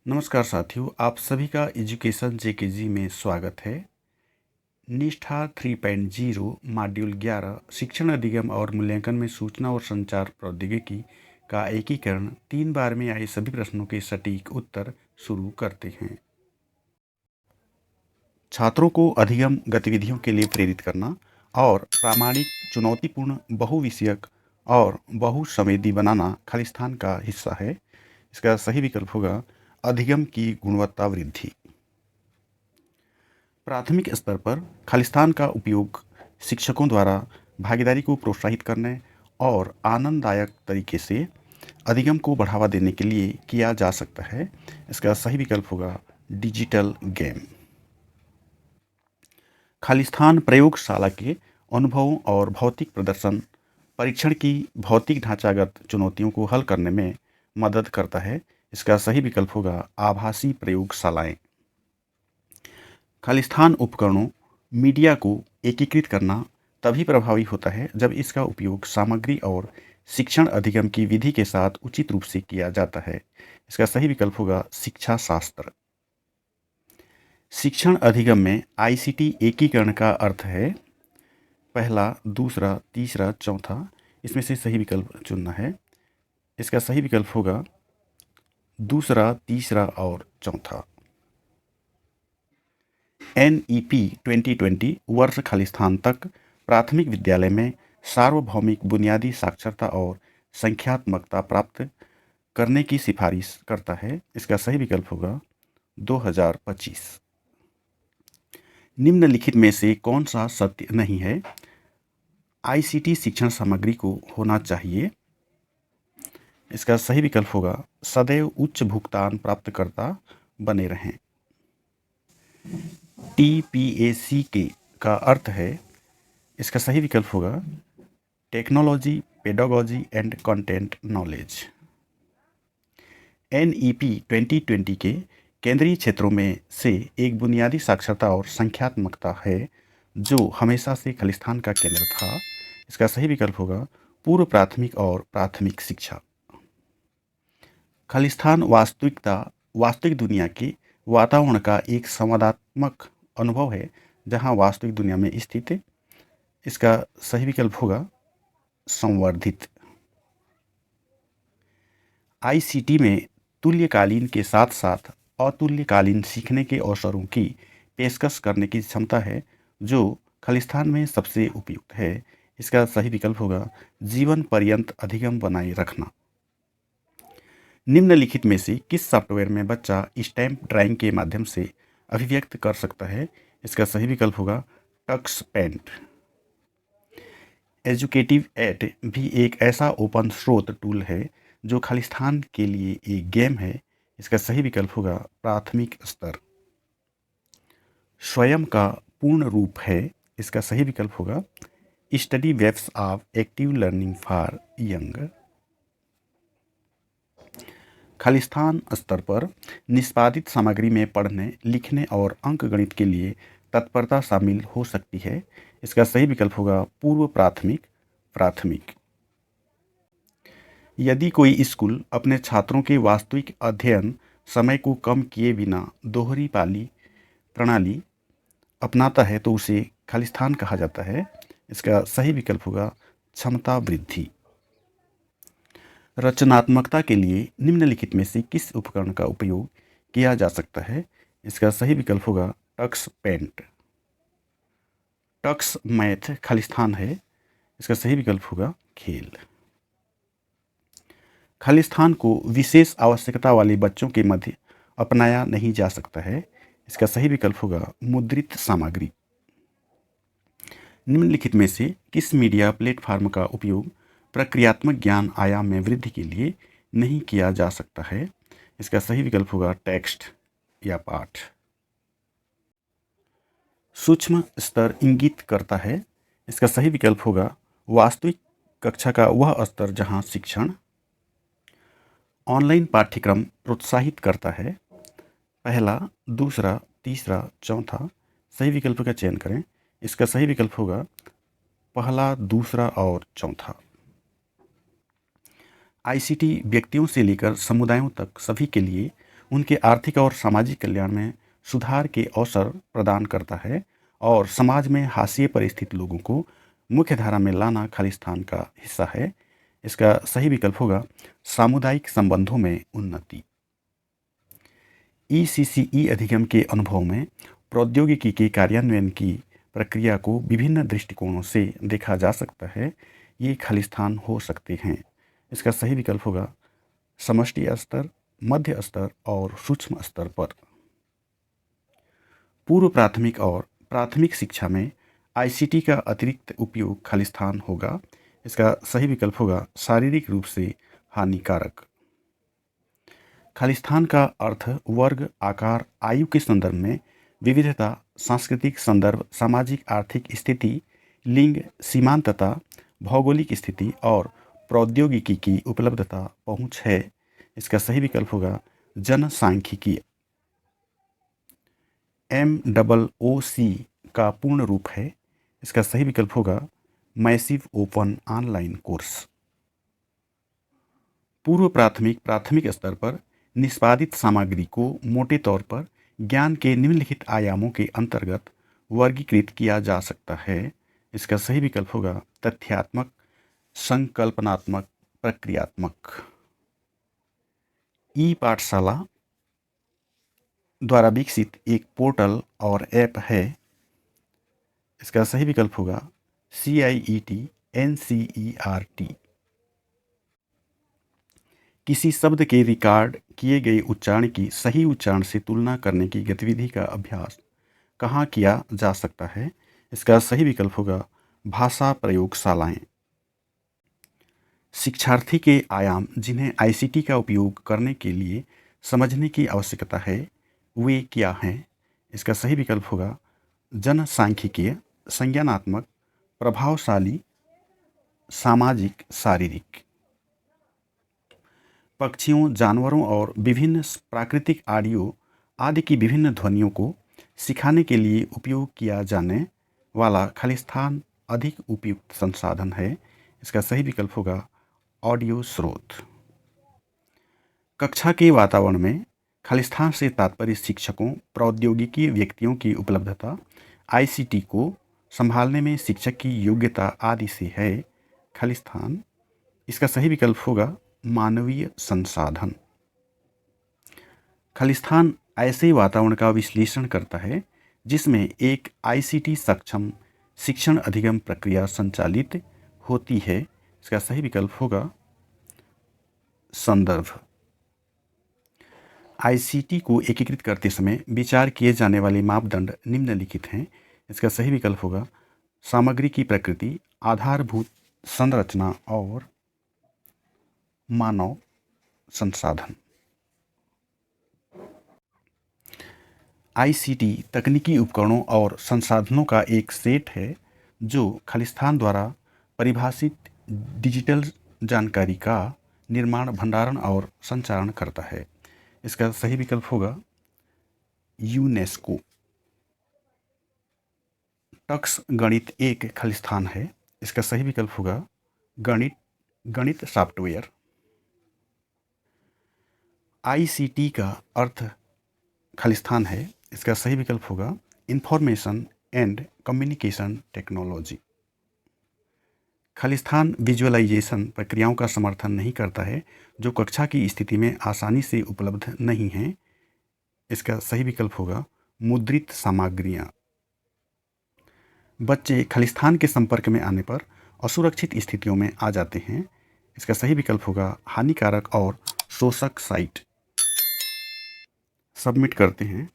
नमस्कार साथियों, आप सभी का एजुकेशन जेकेजी में स्वागत है। निष्ठा 3.0 मॉड्यूल 11 शिक्षण अधिगम और मूल्यांकन में सूचना और संचार प्रौद्योगिकी का एकीकरण 3 बार में आए सभी प्रश्नों के सटीक उत्तर शुरू करते हैं। छात्रों को अधिगम गतिविधियों के लिए प्रेरित करना और प्रामाणिक, चुनौतीपूर्ण, बहुविषयक और बहुसंवेदी बनाना खालिस्तान का हिस्सा है। इसका सही विकल्प होगा अधिगम की गुणवत्ता वृद्धि। प्राथमिक स्तर पर खालिस्तान का उपयोग शिक्षकों द्वारा भागीदारी को प्रोत्साहित करने और आनंददायक तरीके से अधिगम को बढ़ावा देने के लिए किया जा सकता है। इसका सही विकल्प होगा डिजिटल गेम। खालिस्तान प्रयोगशाला के अनुभवों और भौतिक प्रदर्शन परीक्षण की भौतिक ढांचागत चुनौतियों को हल करने में मदद करता है। इसका सही विकल्प होगा आभासी प्रयोगशालाएं। खालिस्तान उपकरणों मीडिया को एकीकृत करना तभी प्रभावी होता है जब इसका उपयोग सामग्री और शिक्षण अधिगम की विधि के साथ उचित रूप से किया जाता है। इसका सही विकल्प होगा शिक्षा शास्त्र। शिक्षण अधिगम में आईसीटी एकीकरण का अर्थ है पहला, दूसरा, तीसरा, चौथा। इसमें से सही विकल्प चुनना है। इसका सही विकल्प होगा दूसरा, तीसरा और चौथा। NEP 2020 वर्ष खालिस्तान तक प्राथमिक विद्यालय में सार्वभौमिक बुनियादी साक्षरता और संख्यात्मकता प्राप्त करने की सिफारिश करता है। इसका सही विकल्प होगा 2025। निम्नलिखित में से कौन सा सत्य नहीं है? आईसीटी शिक्षण सामग्री को होना चाहिए। इसका सही विकल्प होगा सदैव उच्च भुगतान प्राप्तकर्ता बने रहें। TPAC का अर्थ है, इसका सही विकल्प होगा technology, pedagogy and content knowledge. NEP 2020 के केंद्रीय क्षेत्रों में से एक बुनियादी साक्षरता और संख्यात्मकता है जो हमेशा से खालिस्तान का केंद्र था। इसका सही विकल्प होगा पूर्व प्राथमिक और प्राथमिक शिक्षा। खालिस्तान वास्तविक दुनिया के वातावरण का एक संवादात्मक अनुभव है जहां वास्तविक दुनिया में स्थित। इसका सही विकल्प होगा संवर्धित। आईसीटी में तुल्यकालीन के साथ साथ अतुल्यकालीन सीखने के अवसरों की पेशकश करने की क्षमता है जो खालिस्तान में सबसे उपयुक्त है। इसका सही विकल्प होगा जीवन पर्यंत अधिगम बनाए रखना। निम्नलिखित में से किस सॉफ्टवेयर में बच्चा स्टैम्प ड्राइंग के माध्यम से अभिव्यक्त कर सकता है? इसका सही विकल्प होगा टक्स पेंट। एजुकेटिव एट भी एक ऐसा ओपन स्रोत टूल है जो खालिस्तान के लिए एक गेम है। इसका सही विकल्प होगा प्राथमिक स्तर। स्वयं का पूर्ण रूप है। इसका सही विकल्प होगा study webs of active learning for young. खालिस्तान स्तर पर निष्पादित सामग्री में पढ़ने, लिखने और अंकगणित के लिए तत्परता शामिल हो सकती है। इसका सही विकल्प होगा पूर्व प्राथमिक, प्राथमिक। यदि कोई स्कूल अपने छात्रों के वास्तविक अध्ययन समय को कम किए बिना दोहरी पाली प्रणाली अपनाता है तो उसे खालिस्तान कहा जाता है। इसका सही विकल्प होगा क्षमता वृद्धि। रचनात्मकता के लिए निम्नलिखित में से किस उपकरण का उपयोग किया जा सकता है? इसका सही विकल्प होगा टक्स पेंट। टक्स मैथ खालिस्तान है। इसका सही विकल्प होगा खेल। खालिस्तान को विशेष आवश्यकता वाले बच्चों के मध्य अपनाया नहीं जा सकता है। इसका सही विकल्प होगा मुद्रित सामग्री। निम्नलिखित में से किस मीडिया प्लेटफॉर्म का उपयोग प्रक्रियात्मक ज्ञान आयाम में वृद्धि के लिए नहीं किया जा सकता है? इसका सही विकल्प होगा टेक्स्ट या पाठ। सूक्ष्म स्तर इंगित करता है। इसका सही विकल्प होगा वास्तविक कक्षा का वह स्तर जहां शिक्षण ऑनलाइन पाठ्यक्रम प्रोत्साहित करता है। पहला, दूसरा, तीसरा, चौथा। सही विकल्प का चयन करें। इसका सही विकल्प होगा पहला, दूसरा और चौथा। आईसीटी व्यक्तियों से लेकर समुदायों तक सभी के लिए उनके आर्थिक और सामाजिक कल्याण में सुधार के अवसर प्रदान करता है और समाज में हाशिए पर स्थित लोगों को मुख्य धारा में लाना खालिस्तान का हिस्सा है। इसका सही विकल्प होगा सामुदायिक संबंधों में उन्नति। ईसीसीई अधिगम के अनुभव में प्रौद्योगिकी के कार्यान्वयन की प्रक्रिया को विभिन्न दृष्टिकोणों से देखा जा सकता है। ये खालिस्तान हो सकते हैं। इसका सही विकल्प होगा समष्टि स्तर, मध्य स्तर और सूक्ष्म स्तर पर। पूर्व प्राथमिक और प्राथमिक शिक्षा में आईसीटी का अतिरिक्त उपयोग खालिस्तान होगा। इसका सही विकल्प होगा शारीरिक रूप से हानिकारक। खालिस्तान का अर्थ वर्ग, आकार, आयु के संदर्भ में विविधता, सांस्कृतिक संदर्भ, सामाजिक आर्थिक स्थिति, लिंग, सीमांतता, भौगोलिक स्थिति और प्रौद्योगिकी की उपलब्धता, पहुंच है। इसका सही विकल्प होगा जनसांख्यिकीय। MOOC का पूर्ण रूप है। इसका सही विकल्प होगा मैसिव ओपन ऑनलाइन कोर्स। पूर्व प्राथमिक प्राथमिक स्तर पर निष्पादित सामग्री को मोटे तौर पर ज्ञान के निम्नलिखित आयामों के अंतर्गत वर्गीकृत किया जा सकता है। इसका सही विकल्प होगा तथ्यात्मक, संकल्पनात्मक, प्रक्रियात्मक। ई पाठशाला द्वारा विकसित एक पोर्टल और ऐप है। इसका सही विकल्प होगा CIET NCERT। किसी शब्द के रिकॉर्ड किए गए उच्चारण की सही उच्चारण से तुलना करने की गतिविधि का अभ्यास कहाँ किया जा सकता है? इसका सही विकल्प होगा भाषा प्रयोगशालाएं। शिक्षार्थी के आयाम जिन्हें आईसीटी का उपयोग करने के लिए समझने की आवश्यकता है वे क्या हैं? इसका सही विकल्प होगा जनसांख्यिकीय, संज्ञानात्मक, प्रभावशाली, सामाजिक, शारीरिक। पक्षियों, जानवरों और विभिन्न प्राकृतिक ऑडियो आदि की विभिन्न ध्वनियों को सिखाने के लिए उपयोग किया जाने वाला खालिस्तान अधिक उपयुक्त संसाधन है। इसका सही विकल्प होगा ऑडियो स्रोत। कक्षा के वातावरण में खालिस्तान से तात्पर्य शिक्षकों, प्रौद्योगिकी व्यक्तियों की उपलब्धता, आईसीटी को संभालने में शिक्षक की योग्यता आदि से है खालिस्तान। इसका सही विकल्प होगा मानवीय संसाधन। खालिस्तान ऐसे वातावरण का विश्लेषण करता है जिसमें एक आईसीटी सक्षम शिक्षण अधिगम प्रक्रिया संचालित होती है। इसका सही विकल्प होगा संदर्भ। आईसीटी को एकीकृत करते समय विचार किए जाने वाले मापदंड निम्नलिखित हैं। इसका सही विकल्प होगा सामग्री की प्रकृति, आधारभूत संरचना और मानव संसाधन। आईसीटी तकनीकी उपकरणों और संसाधनों का एक सेट है जो खालिस्तान द्वारा परिभाषित डिजिटल जानकारी का निर्माण, भंडारण और संचारण करता है। इसका सही विकल्प होगा यूनेस्को। टक्स गणित एक खालिस्तान है। इसका सही विकल्प होगा गणित सॉफ्टवेयर। आईसीटी का अर्थ खालिस्तान है। इसका सही विकल्प होगा इंफॉर्मेशन एंड कम्युनिकेशन टेक्नोलॉजी। खालिस्तान विजुअलाइजेशन प्रक्रियाओं का समर्थन नहीं करता है जो कक्षा की स्थिति में आसानी से उपलब्ध नहीं हैं। इसका सही विकल्प होगा मुद्रित सामग्रियां। बच्चे खालिस्तान के संपर्क में आने पर असुरक्षित स्थितियों में आ जाते हैं। इसका सही विकल्प होगा हानिकारक और शोषक साइट। सबमिट करते हैं।